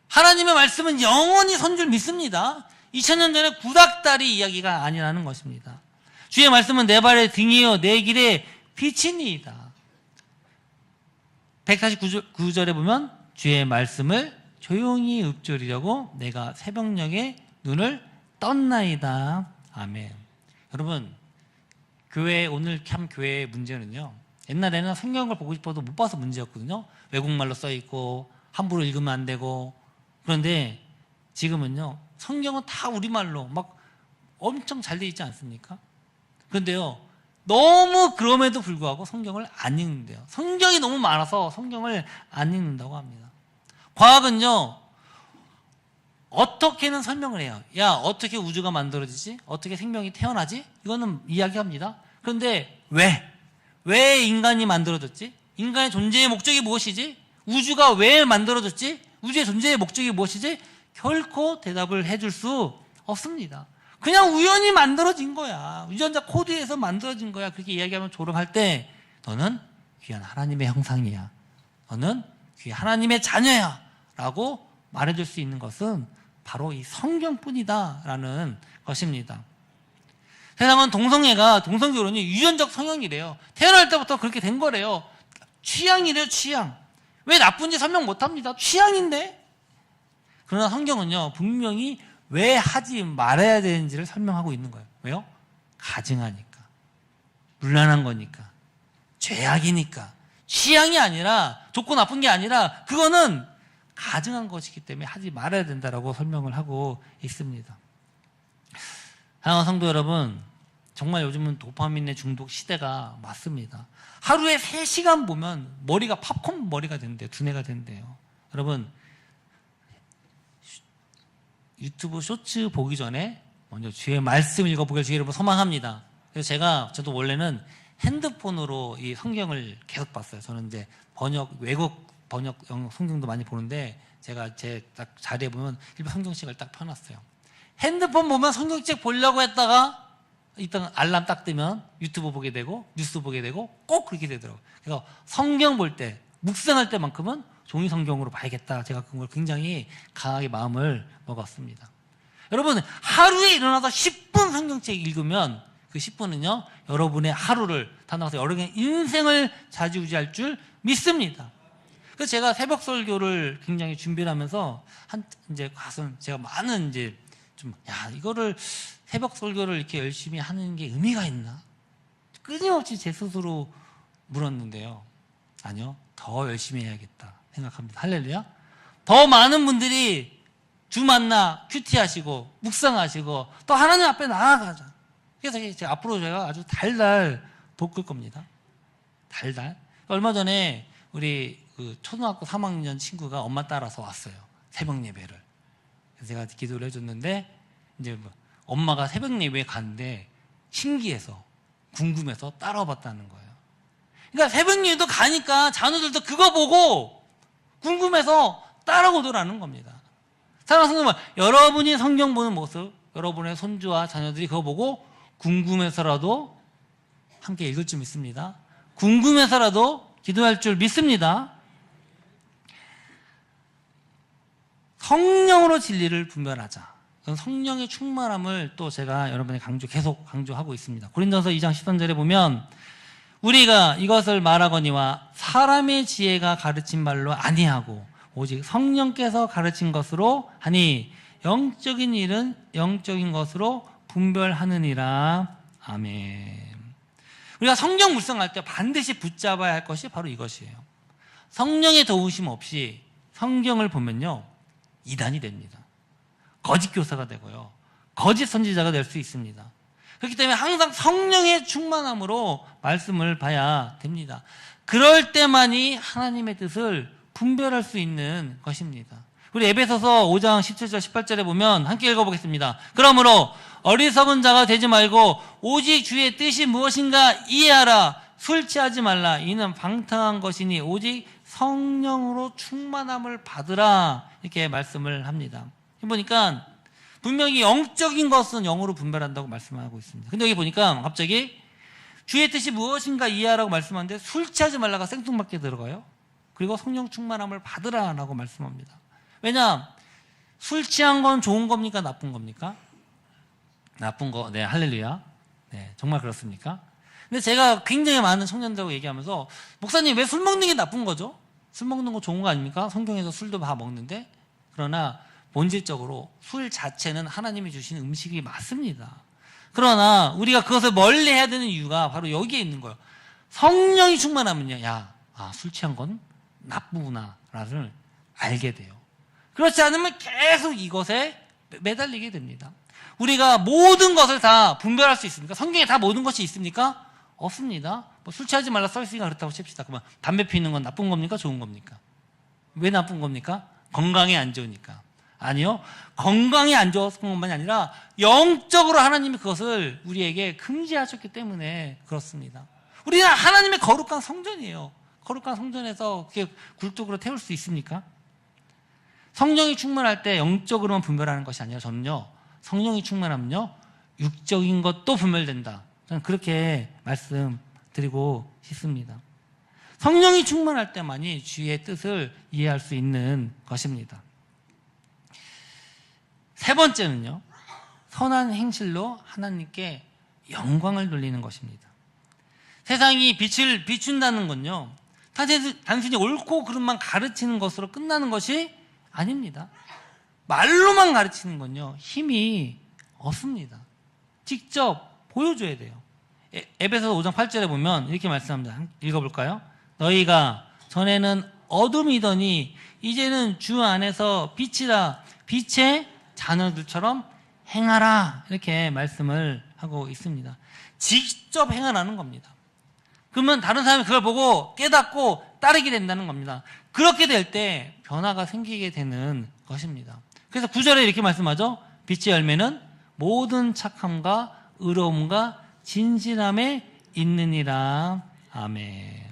하나님의 말씀은 영원히 선 줄 믿습니다. 2000년 전에 구닥다리 이야기가 아니라는 것입니다. 주의 말씀은 내 발의 등이요 내 길의 빛이니이다. 149절에 보면 주의 말씀을 조용히 읊조리려고 내가 새벽녘에 눈을 떴나이다. 아멘. 여러분, 교회, 오늘 참 교회의 문제는요, 옛날에는 성경을 보고 싶어도 못 봐서 문제였거든요. 외국말로 써있고 함부로 읽으면 안 되고. 그런데 지금은요, 성경은 다 우리말로 막 엄청 잘 돼 있지 않습니까? 그런데요, 너무 그럼에도 불구하고 성경을 안 읽는데요. 성경이 너무 많아서 성경을 안 읽는다고 합니다. 과학은요, 어떻게는 설명을 해요. 야, 어떻게 우주가 만들어지지? 어떻게 생명이 태어나지? 이거는 이야기합니다. 그런데 왜 인간이 만들어졌지? 인간의 존재의 목적이 무엇이지? 우주가 왜 만들어졌지? 우주의 존재의 목적이 무엇이지? 결코 대답을 해줄 수 없습니다. 그냥 우연히 만들어진 거야. 유전자 코드에서 만들어진 거야. 그렇게 이야기하면 졸업할 때 너는 귀한 하나님의 형상이야. 너는 귀한 하나님의 자녀야. 라고 말해줄 수 있는 것은 바로 이 성경뿐이다라는 것입니다. 세상은 동성결혼이 유전적 성향이래요. 태어날 때부터 그렇게 된 거래요. 취향이래요, 취향. 왜 나쁜지 설명 못합니다. 취향인데. 그러나 성경은요, 분명히 왜 하지 말아야 되는지를 설명하고 있는 거예요. 왜요? 가증하니까, 문란한 거니까, 죄악이니까. 취향이 아니라, 좋고 나쁜 게 아니라 그거는 가증한 것이기 때문에 하지 말아야 된다라고 설명을 하고 있습니다. 사랑하는 성도 여러분, 정말 요즘은 도파민의 중독 시대가 맞습니다. 하루에 3시간 보면 머리가 팝콘 머리가 된대요. 두뇌가 된대요. 여러분, 유튜브 쇼츠 보기 전에 먼저 주의 말씀 읽어보길 주의 이름으로 소망합니다. 그래서 저도 원래는 핸드폰으로 이 성경을 계속 봤어요. 저는 이제 외국 번역 성경도 많이 보는데, 제가 제 딱 자리에 보면 일반 성경책을 딱 펴놨어요. 핸드폰 보면 성경책 보려고 했다가 일단 알람 딱 뜨면 유튜브 보게 되고 뉴스 보게 되고 꼭 그렇게 되더라고요. 그래서 성경 볼 때, 묵상할 때만큼은 종이 성경으로 봐야겠다. 제가 그걸 굉장히 강하게 마음을 먹었습니다. 여러분, 하루에 일어나서 10분 성경책 읽으면 그 10분은요, 여러분의 하루를, 단어서 여러분의 인생을 좌지우지할 줄 믿습니다. 그래서 제가 새벽 설교를 굉장히 준비를 하면서 이제 가서 제가 많은 이거를 새벽 설교를 이렇게 열심히 하는 게 의미가 있나? 끊임없이 제 스스로 물었는데요. 아니요, 더 열심히 해야겠다 생각합니다. 할렐루야. 더 많은 분들이 주 만나 큐티하시고 묵상하시고 또 하나님 앞에 나아가자. 그래서 앞으로 제가 아주 달달 볶을 겁니다. 달달. 얼마 전에 우리 그 초등학교 3학년 친구가 엄마 따라서 왔어요. 새벽 예배를. 그래서 제가 기도를 해줬는데, 이제 엄마가 새벽 예배에 갔는데 신기해서, 궁금해서 따라와 봤다는 거예요. 그러니까 새벽 예배도 가니까 자녀들도 그거 보고 궁금해서 따라오더라는 겁니다. 사랑하는 성도, 여러분이 성경 보는 모습, 여러분의 손주와 자녀들이 그거 보고 궁금해서라도 함께 읽을 줄 믿습니다. 궁금해서라도 기도할 줄 믿습니다. 성령으로 진리를 분별하자. 성령의 충만함을 또 제가 여러분에 계속 강조하고 있습니다. 고린도서 2장 13절에 보면 우리가 이것을 말하거니와 사람의 지혜가 가르친 말로 아니하고 오직 성령께서 가르친 것으로 하니 영적인 일은 영적인 것으로 분별하느니라. 아멘. 우리가 성경 묵상할 때 반드시 붙잡아야 할 것이 바로 이것이에요. 성령의 도우심 없이 성경을 보면요, 이단이 됩니다. 거짓 교사가 되고요, 거짓 선지자가 될 수 있습니다. 그렇기 때문에 항상 성령의 충만함으로 말씀을 봐야 됩니다. 그럴 때만이 하나님의 뜻을 분별할 수 있는 것입니다. 우리 에베소서 5장 17절 18절에 보면 함께 읽어보겠습니다. 그러므로 어리석은 자가 되지 말고 오직 주의 뜻이 무엇인가 이해하라. 술 취하지 말라. 이는 방탕한 것이니 오직 성령으로 충만함을 받으라. 이렇게 말씀을 합니다. 보니까 분명히 영적인 것은 영으로 분별한다고 말씀하고 있습니다. 근데 여기 보니까 갑자기 주의 뜻이 무엇인가 이해하라고 말씀하는데 술 취하지 말라가 생뚱맞게 들어가요. 그리고 성령 충만함을 받으라라고 말씀합니다. 왜냐? 술 취한 건 좋은 겁니까? 나쁜 겁니까? 나쁜 거. 네, 할렐루야. 네, 정말 그렇습니까? 근데 제가 굉장히 많은 청년들하고 얘기하면서 목사님 왜 술 먹는 게 나쁜 거죠? 술 먹는 거 좋은 거 아닙니까? 성경에서 술도 다 먹는데. 그러나 본질적으로 술 자체는 하나님이 주신 음식이 맞습니다. 그러나 우리가 그것을 멀리 해야 되는 이유가 바로 여기에 있는 거예요. 성령이 충만하면요, 술 취한 건 나쁘구나를 알게 돼요. 그렇지 않으면 계속 이것에 매달리게 됩니다. 우리가 모든 것을 다 분별할 수 있습니까? 성경에 다 모든 것이 있습니까? 없습니다. 술 취하지 말라 써있으니까 그렇다고 칩시다. 그러면 담배 피우는 건 나쁜 겁니까? 좋은 겁니까? 왜 나쁜 겁니까? 건강에 안 좋으니까. 아니요. 건강에 안 좋은 것만이 아니라 영적으로 하나님이 그것을 우리에게 금지하셨기 때문에 그렇습니다. 우리는 하나님의 거룩한 성전이에요. 거룩한 성전에서 그렇게 굴뚝으로 태울 수 있습니까? 성령이 충만할 때 영적으로만 분별하는 것이 아니라 저는요, 성령이 충만하면요, 육적인 것도 분별된다. 저는 그렇게 말씀드리고 싶습니다. 성령이 충만할 때만이 주의 뜻을 이해할 수 있는 것입니다. 세 번째는요, 선한 행실로 하나님께 영광을 돌리는 것입니다. 세상이 빛을 비춘다는 건요, 단순히 옳고 그름만 가르치는 것으로 끝나는 것이 아닙니다. 말로만 가르치는 건요, 힘이 없습니다. 직접 보여줘야 돼요. 에베소서 5장 8절에 보면 이렇게 말씀합니다. 읽어볼까요? 너희가 전에는 어둠이더니 이제는 주 안에서 빛이라. 빛의 자녀들처럼 행하라. 이렇게 말씀을 하고 있습니다. 직접 행하라는 겁니다. 그러면 다른 사람이 그걸 보고 깨닫고 따르게 된다는 겁니다. 그렇게 될 때 변화가 생기게 되는 것입니다. 그래서 9절에 이렇게 말씀하죠. 빛의 열매는 모든 착함과 의로움과 진실함에 있느니라. 아멘.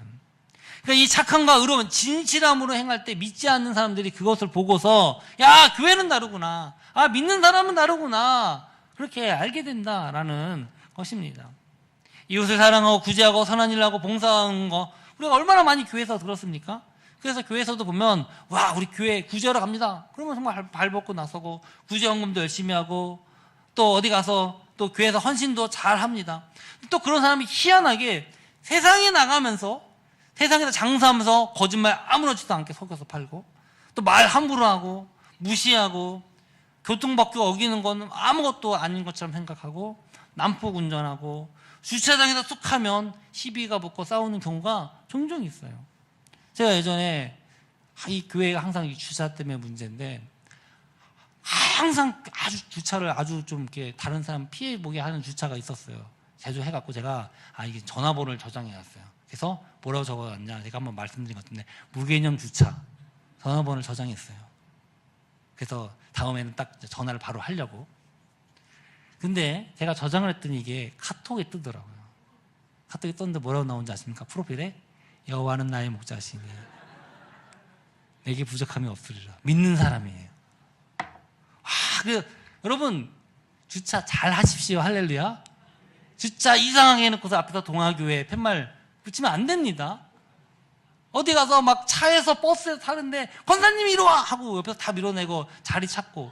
그러니까 이 착함과 의로움, 진실함으로 행할 때 믿지 않는 사람들이 그것을 보고서 야, 교회는 다르구나. 믿는 사람은 다르구나. 그렇게 알게 된다라는 것입니다. 이웃을 사랑하고 구제하고 선한 일을 하고 봉사하는 거, 우리가 얼마나 많이 교회에서 들었습니까? 그래서 교회에서도 보면 와, 우리 교회 구제하러 갑니다. 그러면 정말 발 벗고 나서고 구제헌금도 열심히 하고 또 어디 가서 또 교회에서 헌신도 잘 합니다. 또 그런 사람이 희한하게 세상에 나가면서 세상에서 장사하면서 거짓말 아무렇지도 않게 속여서 팔고 또 말 함부로 하고 무시하고 교통법규 어기는 건 아무것도 아닌 것처럼 생각하고 난폭 운전하고 주차장에서 툭 하면 시비가 붙고 싸우는 경우가 종종 있어요. 제가 예전에 이 교회가 항상 이 주차 때문에 문제인데 항상 아주 주차를 아주 좀 이렇게 다른 사람 피해 보게 하는 주차가 있었어요. 제조해갖고 제가 이게 전화번호를 저장해놨어요. 그래서 뭐라고 적어놨냐, 제가 한번 말씀드린 것 같은데 무개념 주차 전화번호를 저장했어요. 그래서 다음에는 딱 전화를 바로 하려고. 근데 제가 저장을 했더니 이게 카톡에 뜨더라고요. 카톡에 떴는데 뭐라고 나온지 아십니까? 프로필에 여호와는 나의 목자시니 내게 부족함이 없으리라. 믿는 사람이에요. 여러분 주차 잘 하십시오. 할렐루야. 주차 이상하게 해놓고서 앞에서 동아교회 팻말 붙이면 안 됩니다. 어디 가서 막 차에서 버스에 타는데 권사님 이리 와 하고 옆에서 다 밀어내고 자리 찾고.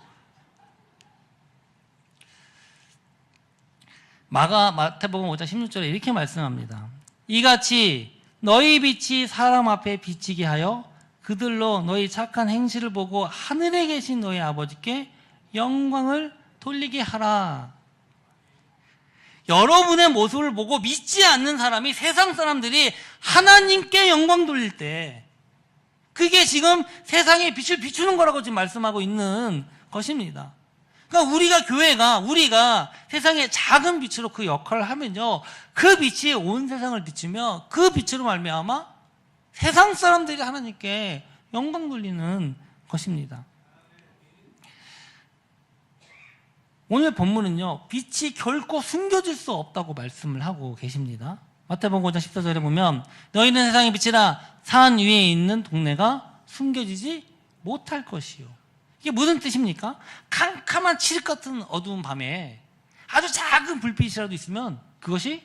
마태복음 5장 16절에 이렇게 말씀합니다. 이같이 너희 빛이 사람 앞에 비치게 하여 그들로 너희 착한 행실을 보고 하늘에 계신 너희 아버지께 영광을 돌리게 하라. 여러분의 모습을 보고 믿지 않는 사람이 세상 사람들이 하나님께 영광 돌릴 때 그게 지금 세상에 빛을 비추는 거라고 지금 말씀하고 있는 것입니다. 그러니까 우리가 세상에 작은 빛으로 그 역할을 하면요, 그 빛이 온 세상을 비추며 그 빛으로 말미암아 세상 사람들이 하나님께 영광 돌리는 것입니다. 오늘 본문은요, 빛이 결코 숨겨질 수 없다고 말씀을 하고 계십니다. 마태복음 5장 14절에 보면 너희는 세상의 빛이라 산 위에 있는 동네가 숨겨지지 못할 것이요. 이게 무슨 뜻입니까? 캄캄한 칠흑 같은 어두운 밤에 아주 작은 불빛이라도 있으면 그것이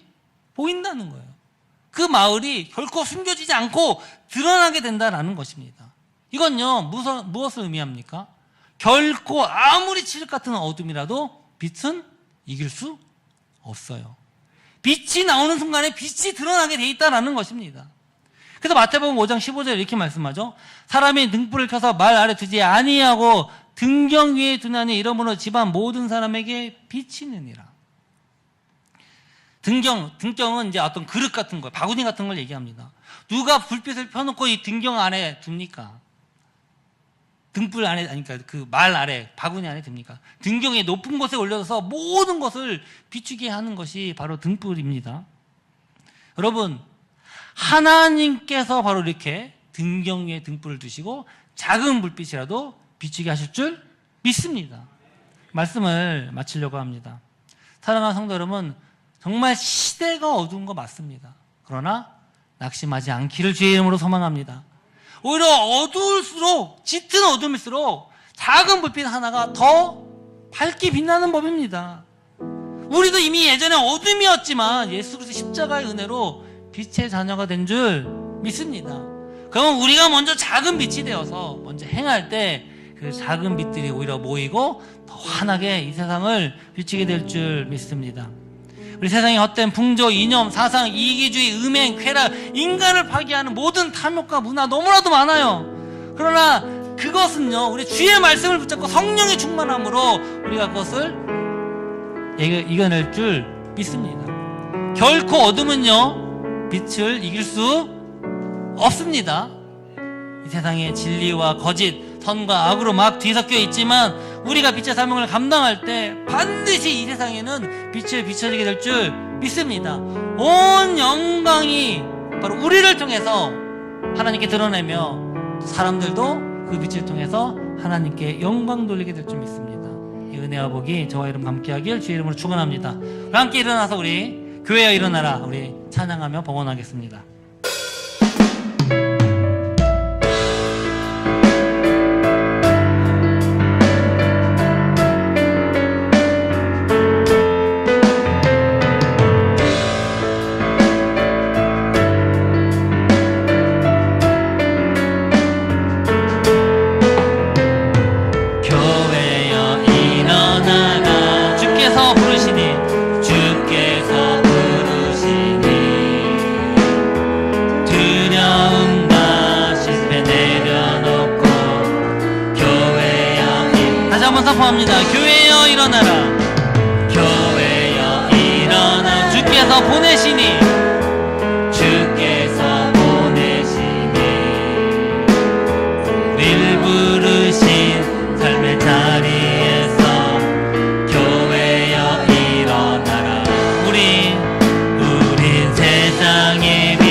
보인다는 거예요. 그 마을이 결코 숨겨지지 않고 드러나게 된다는 것입니다. 이건요, 무엇을 의미합니까? 결코 아무리 칠흑 같은 어둠이라도 빛은 이길 수 없어요. 빛이 나오는 순간에 빛이 드러나게 돼 있다는 것입니다. 그래서 마태복음 5장 15절에 이렇게 말씀하죠. 사람이 등불을 켜서 말 아래 두지 아니하고 등경 위에 두나니 이러므로 집안 모든 사람에게 비치느니라. 등경은 이제 어떤 그릇 같은 거, 바구니 같은 걸 얘기합니다. 누가 불빛을 펴놓고 이 등경 안에 둡니까? 등불 안에, 그러니까 그 말 아래, 바구니 안에 듭니까? 등경의 높은 곳에 올려서 모든 것을 비추게 하는 것이 바로 등불입니다. 여러분, 하나님께서 바로 이렇게 등경 위에 등불을 두시고 작은 불빛이라도 비추게 하실 줄 믿습니다. 말씀을 마치려고 합니다. 사랑하는 성도 여러분, 정말 시대가 어두운 거 맞습니다. 그러나 낙심하지 않기를 주의 이름으로 소망합니다. 오히려 어두울수록, 짙은 어둠일수록 작은 불빛 하나가 더 밝게 빛나는 법입니다. 우리도 이미 예전에 어둠이었지만 예수 그리스도 십자가의 은혜로 빛의 자녀가 된 줄 믿습니다. 그러면 우리가 먼저 작은 빛이 되어서 먼저 행할 때 그 작은 빛들이 오히려 모이고 더 환하게 이 세상을 비추게 될 줄 믿습니다. 우리 세상의 헛된 풍조, 이념, 사상, 이기주의, 음행, 쾌락, 인간을 파괴하는 모든 탐욕과 문화 너무나도 많아요. 그러나 그것은요, 우리 주의 말씀을 붙잡고 성령의 충만함으로 우리가 그것을 이겨낼 줄 믿습니다. 결코 어둠은요, 빛을 이길 수 없습니다. 이 세상에 진리와 거짓, 선과 악으로 막 뒤섞여 있지만 우리가 빛의 사명을 감당할 때 반드시 이 세상에는 빛을 비춰지게 될 줄 믿습니다. 온 영광이 바로 우리를 통해서 하나님께 드러내며 사람들도 그 빛을 통해서 하나님께 영광 돌리게 될 줄 믿습니다. 이 은혜와 복이 저와 여러분 함께하길 주의 이름으로 축원합니다. 함께 일어나서 우리 교회여 일어나라, 우리 찬양하며 봉헌하겠습니다. 선포합니다. 교회여 일어나라. 교회여 일어나. 주께서 보내시니. 주께서 보내시니. 우리를 부르신 삶의 자리에서 교회여 일어나라. 우린 세상의 빛,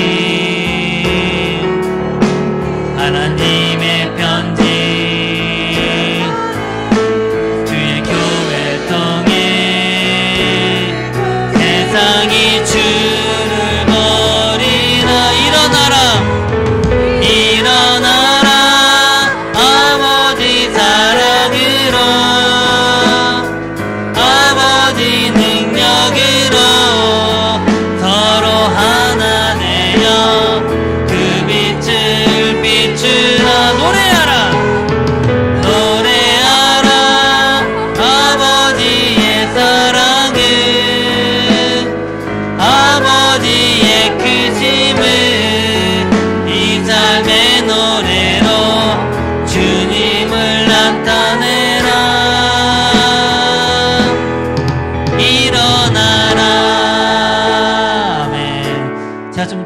하나님의 편지. 세상이 주를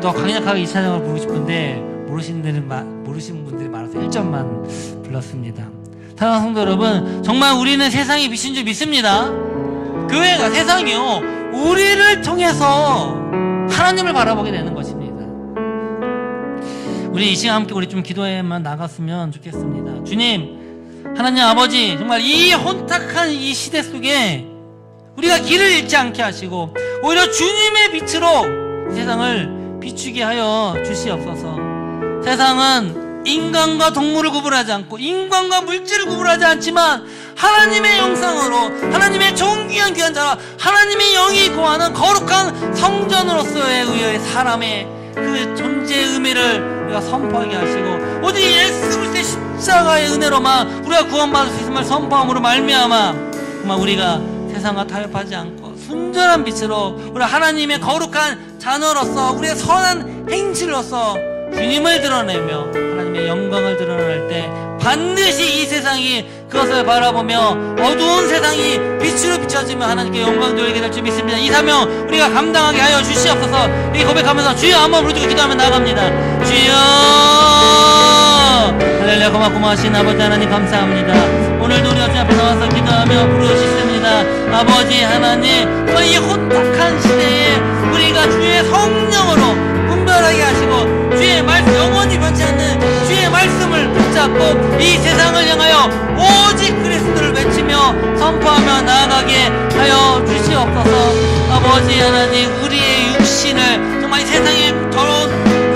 더 강력하게 이 찬양을 부르고 싶은데 모르시는 분들이 많아서 1점만 불렀습니다. 사랑하는 성도 여러분, 정말 우리는 세상의 빛인 줄 믿습니다. 교회가, 세상이요, 우리를 통해서 하나님을 바라보게 되는 것입니다. 우리 이 시간 함께 우리 좀 기도에만 나갔으면 좋겠습니다. 주님, 하나님 아버지, 정말 이 혼탁한 이 시대 속에 우리가 길을 잃지 않게 하시고 오히려 주님의 빛으로 이 세상을 비추게 하여 주시옵소서. 세상은 인간과 동물을 구분하지 않고 인간과 물질을 구분하지 않지만 하나님의 형상으로, 하나님의 존귀한 귀한 자라, 하나님의 영이 거하는 거룩한 성전으로서의 의의 사람의 그 존재의 의미를 우리가 선포하게 하시고 오직 예수 그리스도의 십자가의 은혜로만 우리가 구원받을 수 있음을 선포함으로 말미암아 정말 우리가 세상과 타협하지 않고 순전한 빛으로 우리 하나님의 거룩한 자녀로서 우리의 선한 행실로서 주님을 드러내며 하나님의 영광을 드러낼 때 반드시 이 세상이 그것을 바라보며 어두운 세상이 빛으로 비춰지며 하나님께 영광 돌리게 될 줄 믿습니다. 이 사명 우리가 감당하게 하여 주시옵소서. 이 고백하면서 주여 한번 부르짖고 기도하며 나아갑니다. 주여, 할렐루야. 고마우신 아버지 하나님 감사합니다. 오늘도 우리가 주 앞에 나와서 기도하며 부르짖습니다. 아버지 하나님, 이 혼탁한 시대에 우리가 주의 성령으로 분별하게 하시고 주의 말씀, 영원히 변치 않는 주의 말씀을 붙잡고 이 세상을 향하여 오직 그리스도를 외치며 선포하며 나아가게 하여 주시옵소서. 아버지 하나님, 우리의 육신을 정말 이 세상의 더러운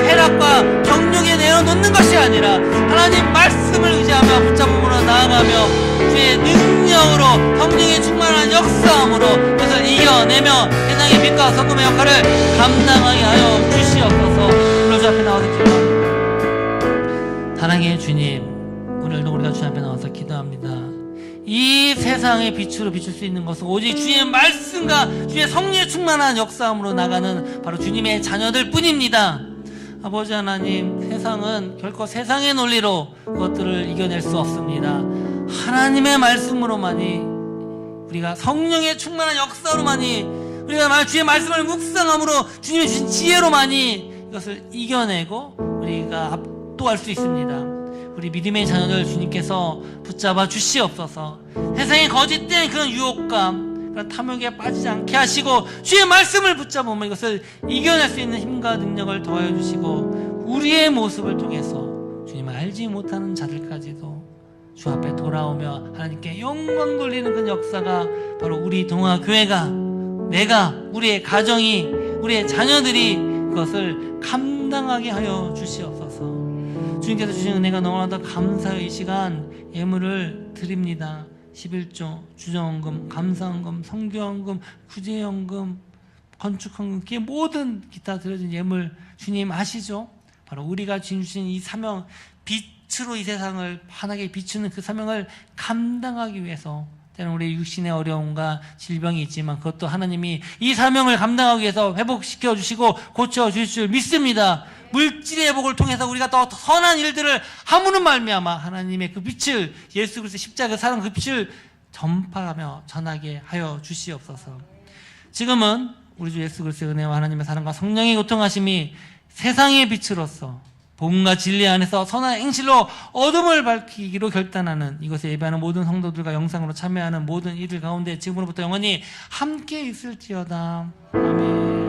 쾌락과 경욕에 내어놓는 것이 아니라 하나님 말씀을 의지하며 붙잡음으로 나아가며 주의 능력으로 성령의 충만한 역사함으로 그것을 이겨내며 세상의 빛과 소금의 역할을 감당하게 하여 주시옵소서. 오늘 주 앞에 나와서 기도합니다. 사랑의 주님, 오늘도 우리가 주 앞에 나와서 기도합니다. 이 세상의 빛으로 비출 수 있는 것은 오직 주의 말씀과 주의 성령의 충만한 역사함으로 나가는 바로 주님의 자녀들 뿐입니다. 아버지 하나님, 세상은 결코 세상의 논리로 그것들을 이겨낼 수 없습니다. 하나님의 말씀으로만이, 우리가 성령의 충만한 역사로만이, 우리가 주의 말씀을 묵상함으로 주님의 주신 지혜로만이 이것을 이겨내고 우리가 압도할 수 있습니다. 우리 믿음의 자녀들 주님께서 붙잡아 주시옵소서. 세상의 거짓된 그런 유혹감, 그런 탐욕에 빠지지 않게 하시고 주의 말씀을 붙잡으면 이것을 이겨낼 수 있는 힘과 능력을 더하여 주시고 우리의 모습을 통해서 주님을 알지 못하는 자들까지도 주 앞에 돌아오며 하나님께 영광 돌리는 그 역사가 바로 우리 동아교회가, 내가, 우리의 가정이, 우리의 자녀들이 그것을 감당하게 하여 주시옵소서. 주님께서 주신 은혜가 너무나도 감사의 이 시간 예물을 드립니다. 11조, 주정헌금, 감사헌금, 성교헌금, 구제헌금, 건축헌금, 그 모든 기타 드려진 예물 주님 아시죠? 바로 우리가 주신 이 사명, 빛으로 이 세상을 환하게 비추는 그 사명을 감당하기 위해서 때는 우리 육신의 어려움과 질병이 있지만 그것도 하나님이 이 사명을 감당하기 위해서 회복시켜 주시고 고쳐 주실 줄 믿습니다. 물질의 회복을 통해서 우리가 더 선한 일들을 함으로 말미암아 하나님의 그 빛을, 예수 그리스도의 십자가 사랑 그 빛을 전파하며 전하게 하여 주시옵소서. 지금은 우리 주 예수 그리스도의 은혜와 하나님의 사랑과 성령의 교통하심이 세상의 빛으로서 복음과 진리 안에서 선한 행실로 어둠을 밝히기로 결단하는 이것에 예배하는 모든 성도들과 영상으로 참여하는 모든 이들 가운데 지금으로부터 영원히 함께 있을지어다. 아멘.